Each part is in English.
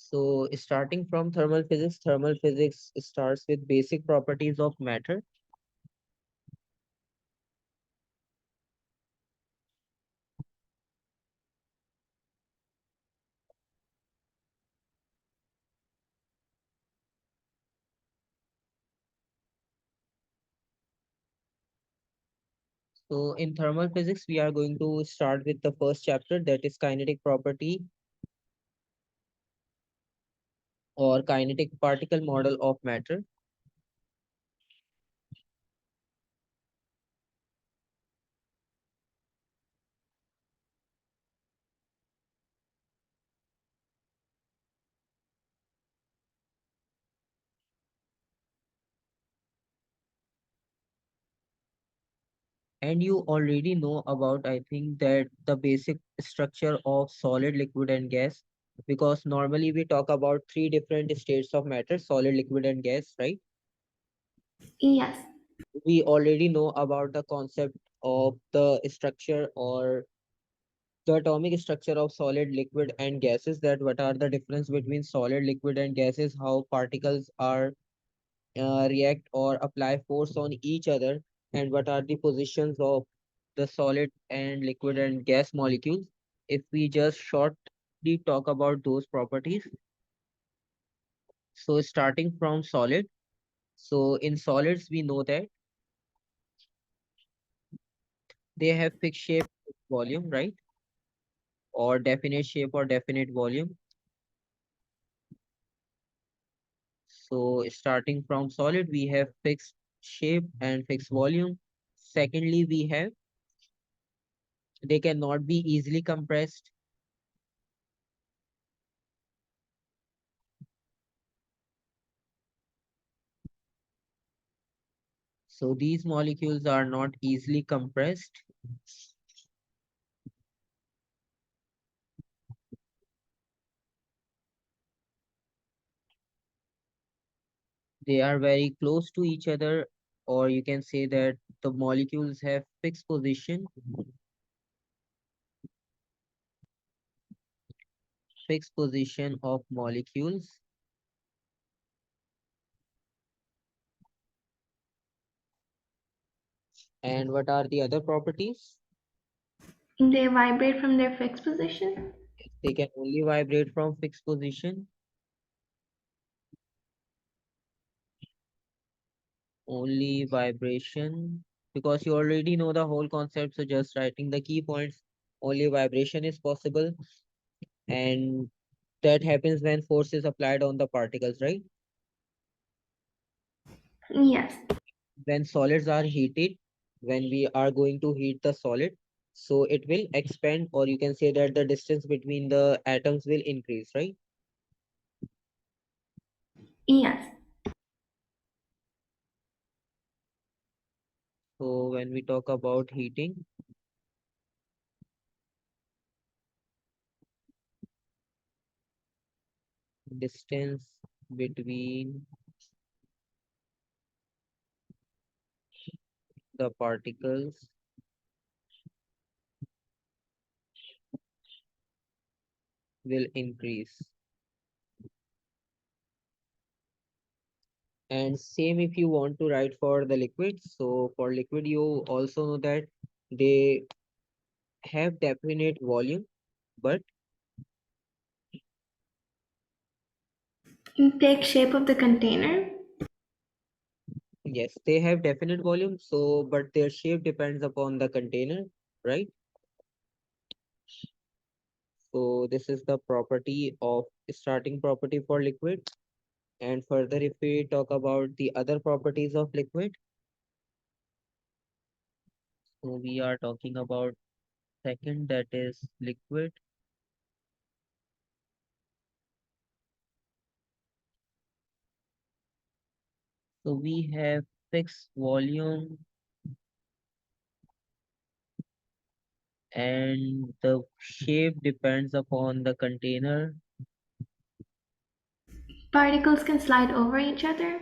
So starting from thermal physics starts with basic properties of matter. So in thermal physics, we are going to start with the first chapter, that is kinetic property or kinetic particle model of matter. And you already know about, I think, that the basic structure of solid, liquid, and gas, because normally we talk about three different states of matter: solid, liquid, and gas, right? Yes. We already know about the concept of the structure or the atomic structure of solid, liquid, and gases, that what are the difference between solid, liquid, and gases, how particles are react or apply force on each other, and what are the positions of the solid and liquid and gas molecules. If we just shortly talk about those properties, so starting from solid, so in solids we know that they have fixed shape, volume, right? Or definite shape or definite volume. So starting from solid, we have fixed shape and fixed volume. Secondly, we have they cannot be easily compressed. So these molecules are not easily compressed. They are very close to each other, or you can say that the molecules have fixed position of molecules. And what are the other properties? They vibrate from their fixed position. They can only vibrate from fixed position, only vibration, because you already know the whole concept. So just writing the key points, only vibration is possible. And that happens when force is applied on the particles, right? Yes. When solids are heated, when we are going to heat the solid, so it will expand, or you can say that the distance between the atoms will increase, right? Yes. So when we talk about heating, distance between the particles will increase. And same if you want to write for the liquid. So for liquid, you also know that they have definite volume, but Take shape of the container. yes, they have definite volume. So, but their shape depends upon the container, right? So this is the property of starting property for liquid. And further, if we talk about the other properties of liquid, so we are talking about second, that is liquid. So we have fixed volume, and the shape depends upon the container. Particles can slide over each other.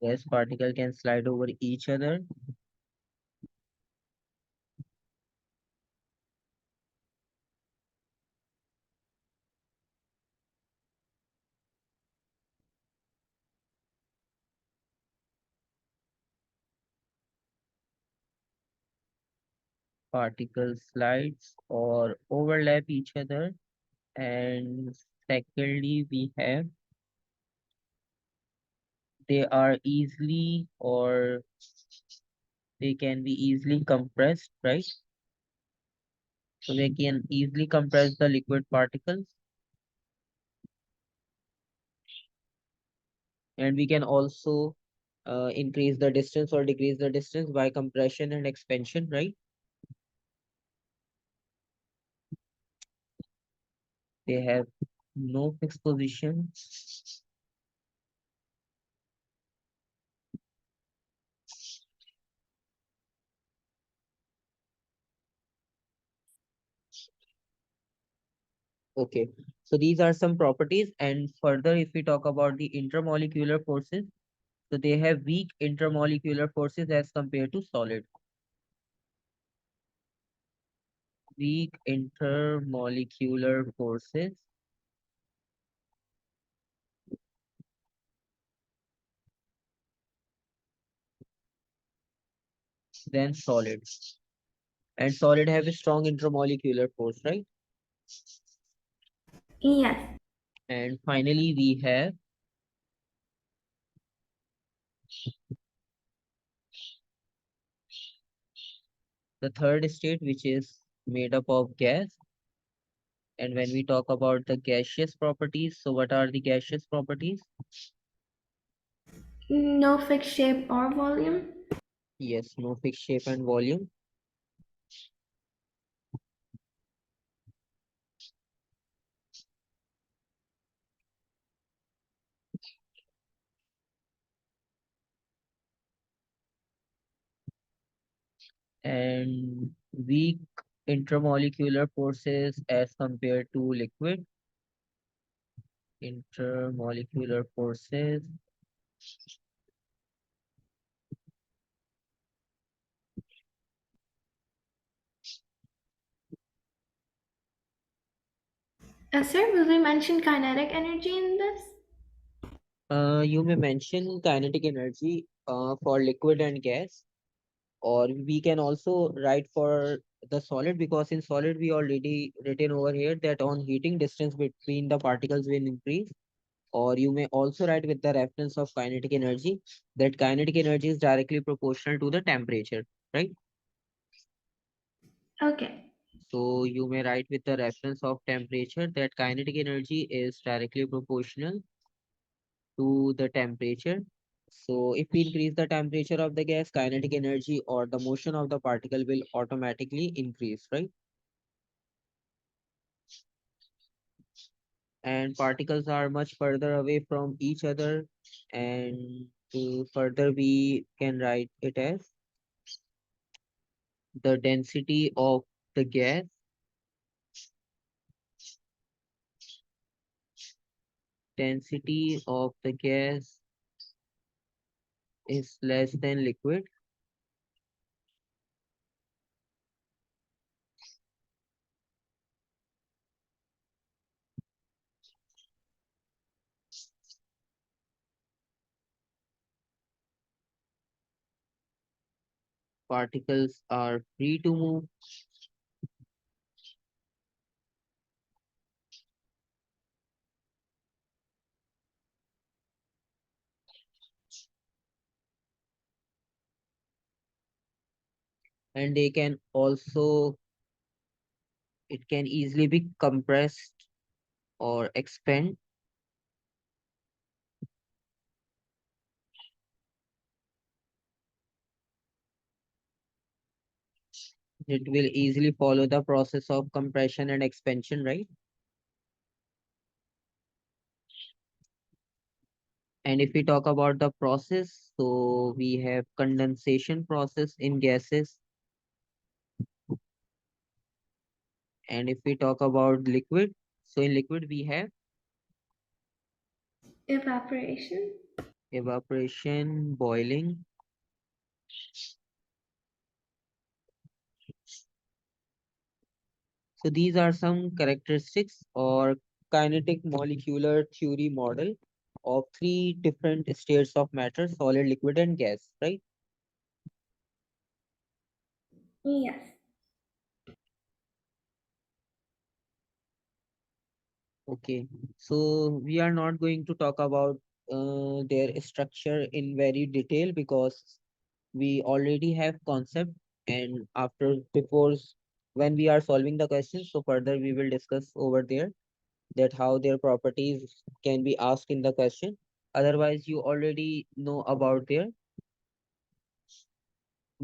Yes, particle can slide over each other. particle slides or overlap each other. And secondly, we have they are easily or they can be easily compressed, right? So they can easily compress the liquid particles, and we can also increase the distance or decrease the distance by compression and expansion, right? They have no fixed position. Okay, so these are some properties. And further, if we talk about the intermolecular forces, so they have weak intermolecular forces as compared to solid. Weak intermolecular forces than solid. And solid have a strong intermolecular force, right? Yes. And finally, we have the third state, which is made up of gas. And when we talk about the gaseous properties, so what are the gaseous properties? No fixed shape or volume. Yes, no fixed shape and volume. And weak intermolecular forces as compared to liquid. Intermolecular forces Sir, will we mention kinetic energy in this? you may mention kinetic energy for liquid and gas, or we can also write for the solid, because in solid we already written over here that on heating distance between the particles will increase. Or you may also write with the reference of kinetic energy that kinetic energy is directly proportional to the temperature, right? Okay. So you may write with the reference of temperature that kinetic energy is directly proportional to the temperature. So if we increase the temperature of the gas, kinetic energy or the motion of the particle will automatically increase, right? And particles are much further away from each other. And further, we can write it as the the gas, density of the gas is less than liquid. Particles are free to move. And they can also, it can easily be compressed or expand. It will easily follow the process of compression and expansion, right? And if we talk about the process, so we have condensation process in gases. And if we talk about liquid, so in liquid we have Evaporation. evaporation, boiling. So these are some characteristics or kinetic molecular theory model of three different states of matter: solid, liquid, and gas, right? Yes. Okay, so we are not going to talk about their structure in very detail because we already have concept, and when we are solving the questions, so further we will discuss over there that how their properties can be asked in the question. Otherwise, you already know about their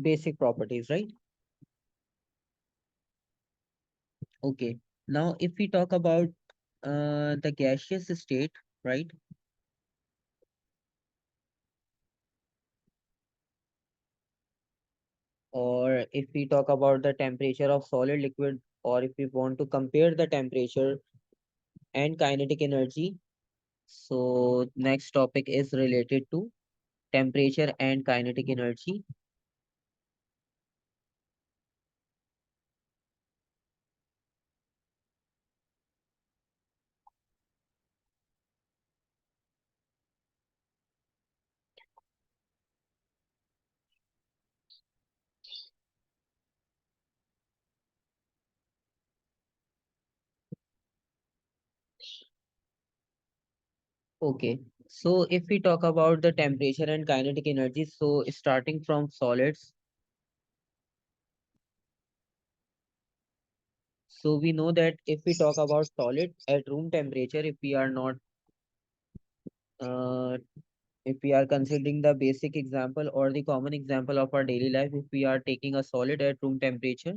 basic properties, right? Okay. Now, if we talk about the gaseous state, right? Or if we talk about the temperature of solid liquid, or if we want to compare the temperature and kinetic energy, so next topic is related to temperature and kinetic energy. Okay, so if we talk about the temperature and kinetic energy, so starting from solids, so we know that if we talk about solid at room temperature, uh, if we are considering the basic example or the common example of our daily life, if we are taking a solid at room temperature,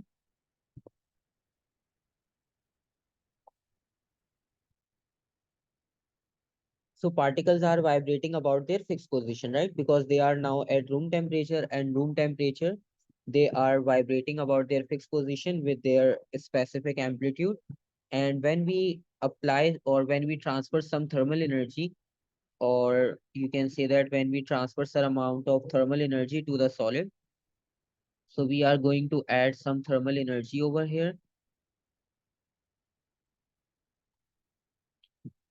so particles are vibrating about their fixed position, right? Because they are now at room temperature, and room temperature, they are vibrating about their fixed position with their specific amplitude. And when we apply or when we transfer some thermal energy, or you can say that when we transfer some amount of thermal energy to the solid, so we are going to add some thermal energy over here.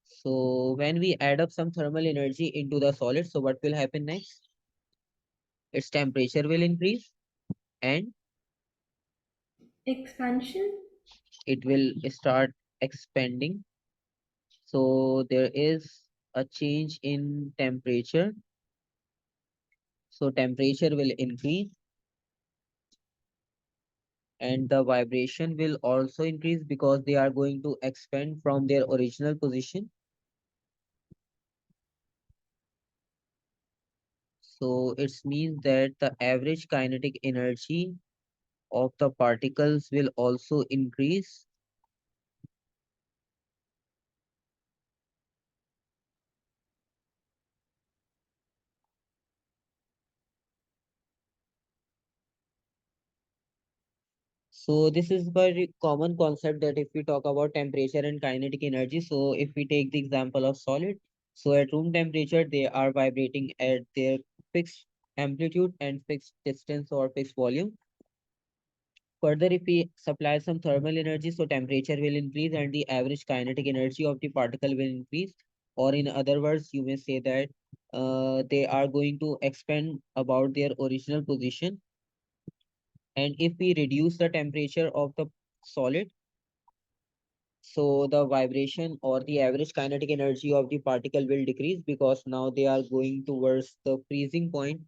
So when we add up some thermal energy into the solid, so what will happen next? Its temperature will increase and Expansion? it will start expanding. So there is a change in temperature. So temperature will increase and the vibration will also increase because they are going to expand from their original position. So it means that the average kinetic energy of the particles will also increase. So this is very common concept that if we talk about temperature and kinetic energy, so if we take the example of solid, so at room temperature, they are vibrating at their fixed amplitude and fixed distance or fixed volume. Further, if we supply some thermal energy, so temperature will increase and the average kinetic energy of the particle will increase. Or in other words, you may say that they are going to expand about their original position. And if we reduce the temperature of the solid, so the vibration or the average kinetic energy of the particle will decrease because now they are going towards the freezing point.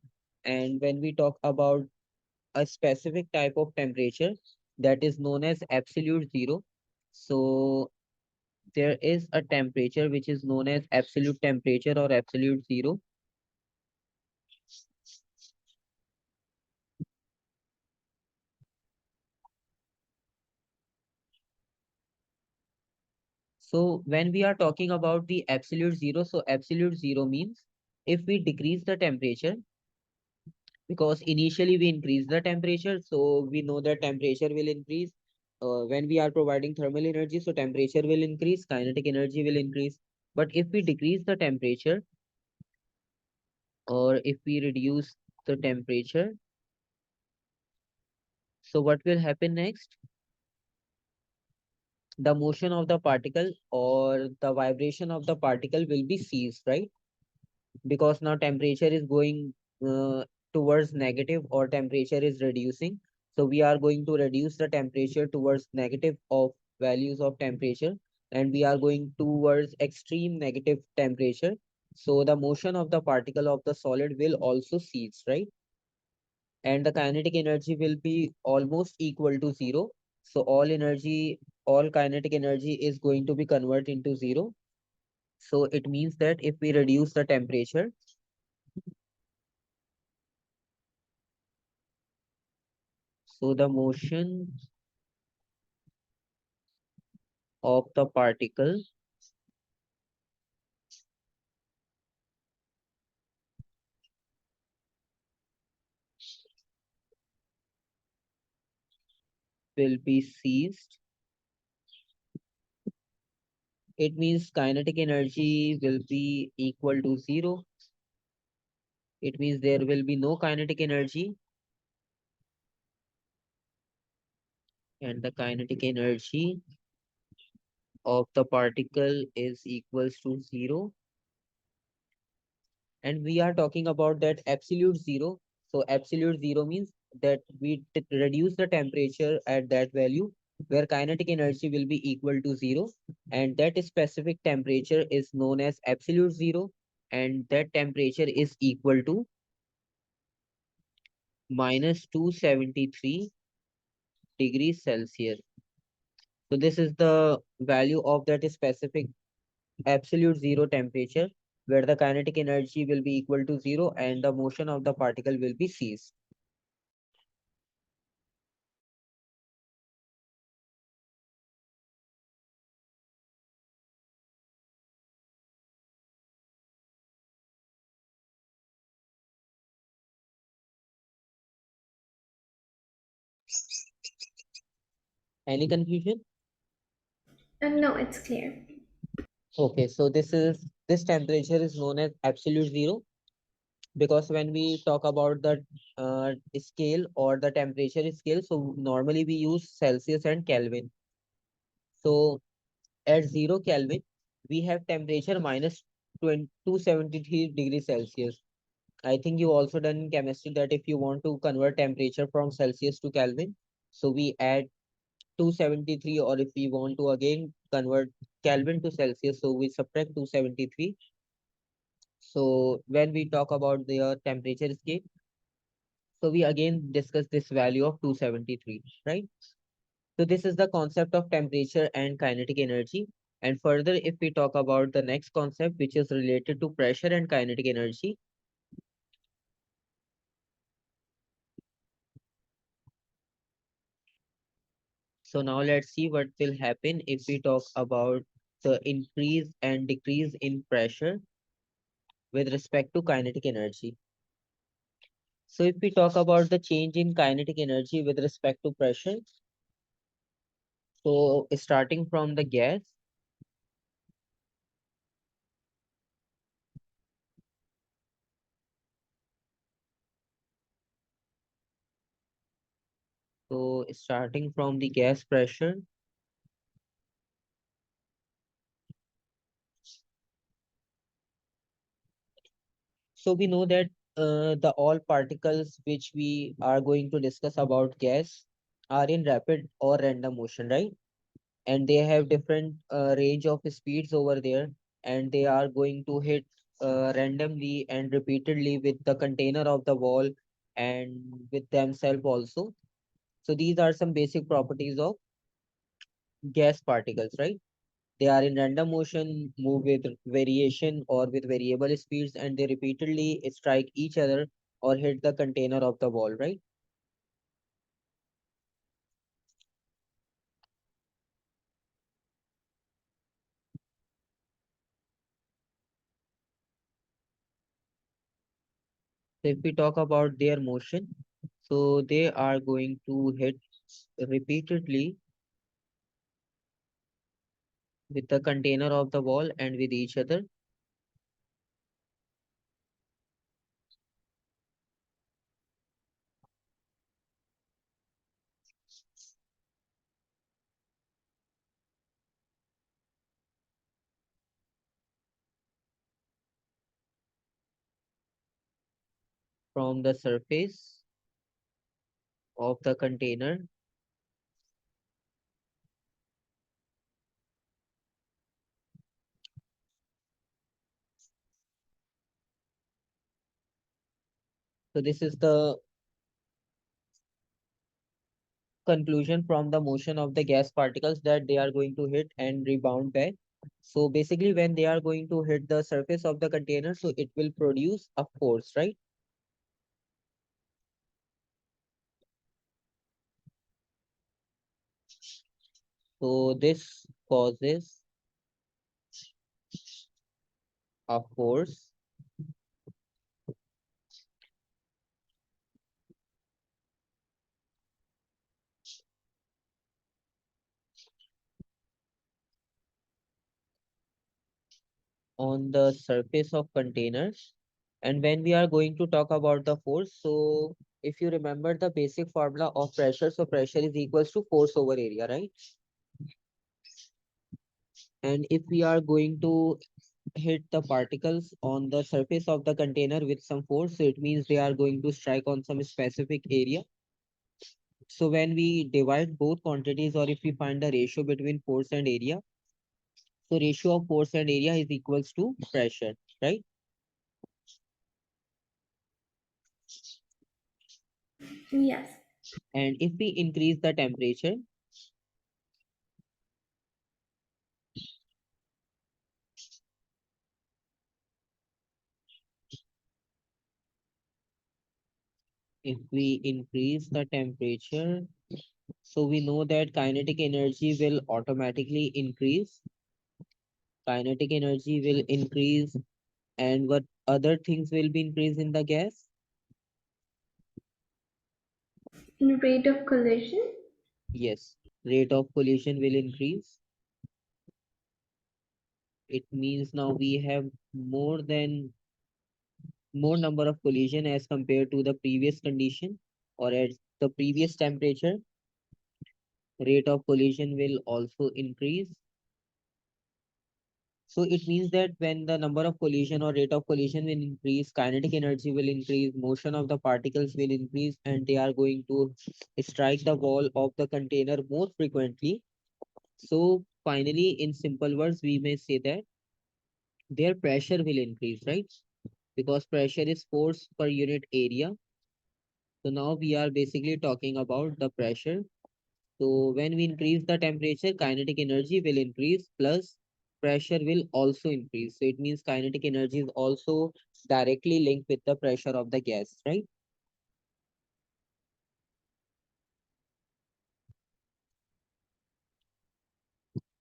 And when we talk about a specific type of temperature that is known as absolute zero, so there is a temperature which is known as absolute temperature or absolute zero. So when we are talking about the absolute zero, so absolute zero means if we decrease the temperature, because initially we increase the temperature, so we know that temperature will increase when we are providing thermal energy, so temperature will increase, kinetic energy will increase. But if we decrease the temperature or if we reduce the temperature, so what will happen next? The motion of the particle or the vibration of the particle will be ceased, right? Because now temperature is going towards negative or temperature is reducing. So we are going to reduce the temperature towards negative of values of temperature. and we are going towards extreme negative temperature. So the motion of the particle of the solid will also cease, right? And the kinetic energy will be almost equal to zero. So all kinetic energy is going to be converted into zero. So it means that if we reduce the temperature, so the motion of the particle will be ceased. It means kinetic energy will be equal to zero. It means there will be no kinetic energy, and the kinetic energy of the particle is equals to zero. And we are talking about that absolute zero. So absolute zero means that we reduce the temperature at that value where kinetic energy will be equal to zero, and that specific temperature is known as absolute zero, and that temperature is equal to minus 273 degrees Celsius. So this is the value of that specific absolute zero temperature where the kinetic energy will be equal to zero and the motion of the particle will be ceased. Any confusion? No, it's clear. Okay, so this temperature is known as absolute zero because when we talk about the scale or the temperature scale, so normally we use Celsius and Kelvin. So at 0 Kelvin, we have temperature minus 273 degrees Celsius. I think you also done in chemistry that if you want to convert temperature from Celsius to Kelvin, so we add 273, or if we want to again convert Kelvin to Celsius, so we subtract 273. So when we talk about the temperature scale, so we again discuss this value of 273, right? So this is the concept of temperature and kinetic energy. And further, if we talk about the next concept, which is related to pressure and kinetic energy. So now let's see what will happen if we talk about the increase and decrease in pressure with respect to kinetic energy. So if we talk about the change in kinetic energy with respect to pressure, so starting from the gas, so starting from the gas pressure, so we know that the all particles which we are going to discuss about gas are in rapid or random motion, right? And they have different range of speeds over there, and they are going to hit randomly and repeatedly with the container of the wall and with themselves also. So these are some basic properties of gas particles, right? They are in random motion, move with variation or with variable speeds, and they repeatedly strike each other or hit the container of the wall, right? So if we talk about their motion, so they are going to hit repeatedly with the container of the wall and with each other from the surface of the container So this is the conclusion from the motion of the gas particles that they are going to hit and rebound back. So basically when they are going to hit the surface of the container, so it will produce a force, right? So this causes a force on the surface of containers. And when we are going to talk about the force, so if you remember the basic formula of pressure, so pressure is equals to force over area, right? And if we are going to hit the particles on the surface of the container with some force, so it means they are going to strike on some specific area. So when we divide both quantities, or if we find the ratio between force and area, so ratio of force and area is equals to pressure, right? Yes. And if we increase the temperature, if we increase the temperature, so we know that kinetic energy will automatically increase. Kinetic energy will increase, and what other things will be increased in the gas? In rate of collision, Yes, rate of collision will increase. It means now we have more number of collision as compared to the previous condition, or at the previous temperature. Rate of collision will also increase. So it means that when the number of collision or rate of collision will increase, kinetic energy will increase, motion of the particles will increase, and they are going to strike the wall of the container more frequently. So finally, in simple words, we may say that their pressure will increase, right? Because pressure is force per unit area. So now we are basically talking about the pressure. So when we increase the temperature, kinetic energy will increase, plus pressure will also increase. So it means kinetic energy is also directly linked with the pressure of the gas, right?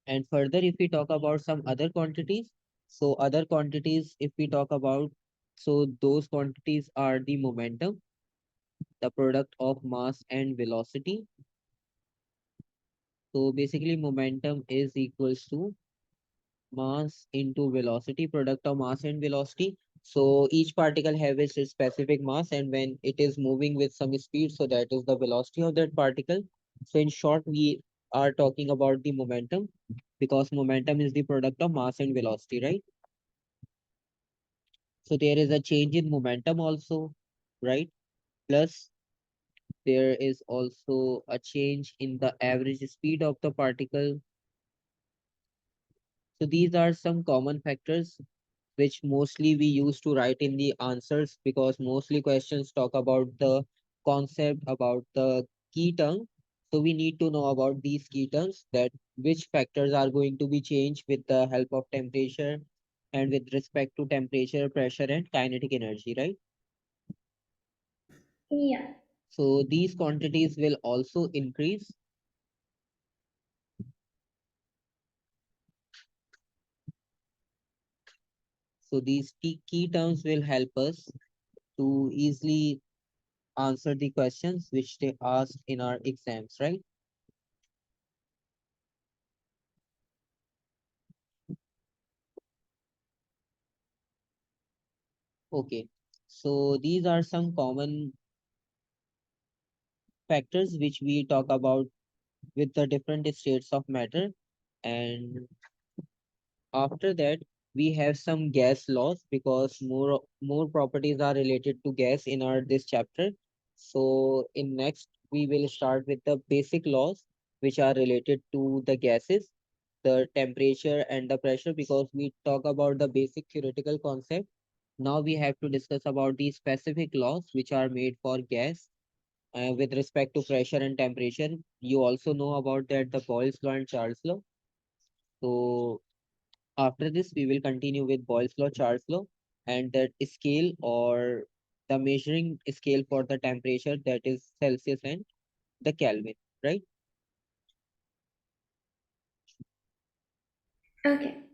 And further, if we talk about some other quantities, so other quantities, if we talk about, so those quantities are the momentum, the product of mass and velocity. So basically momentum is equals to mass into velocity, product of mass and velocity. So each particle have its specific mass, and when it is moving with some speed, so that is the velocity of that particle. So in short, we are talking about the momentum, because momentum is the product of mass and velocity, right? So there is a change in momentum also, right? Plus there is also a change in the average speed of the particle. So these are some common factors which mostly we use to write in the answers, because mostly questions talk about the concept, about the key term. So we need to know about these key terms, that which factors are going to be changed with the help of temperature and with respect to temperature, pressure, and kinetic energy, right? yeah. So these quantities will also increase. So these key terms will help us to easily answer the questions which they ask in our exams, right? Okay, so these are some common factors which we talk about with the different states of matter. And after that, we have some gas laws, because more properties are related to gas in our this chapter. So in next, we will start with the basic laws which are related to the gases, the temperature and the pressure, because we talk about the basic theoretical concept. Now we have to discuss about the specific laws which are made for gas with respect to pressure and temperature. You also know about that the Boyle's law and Charles law. So after this, we will continue with Boyle's law, Charles law, and that scale or the measuring scale for the temperature, that is Celsius and the Kelvin, right? Okay.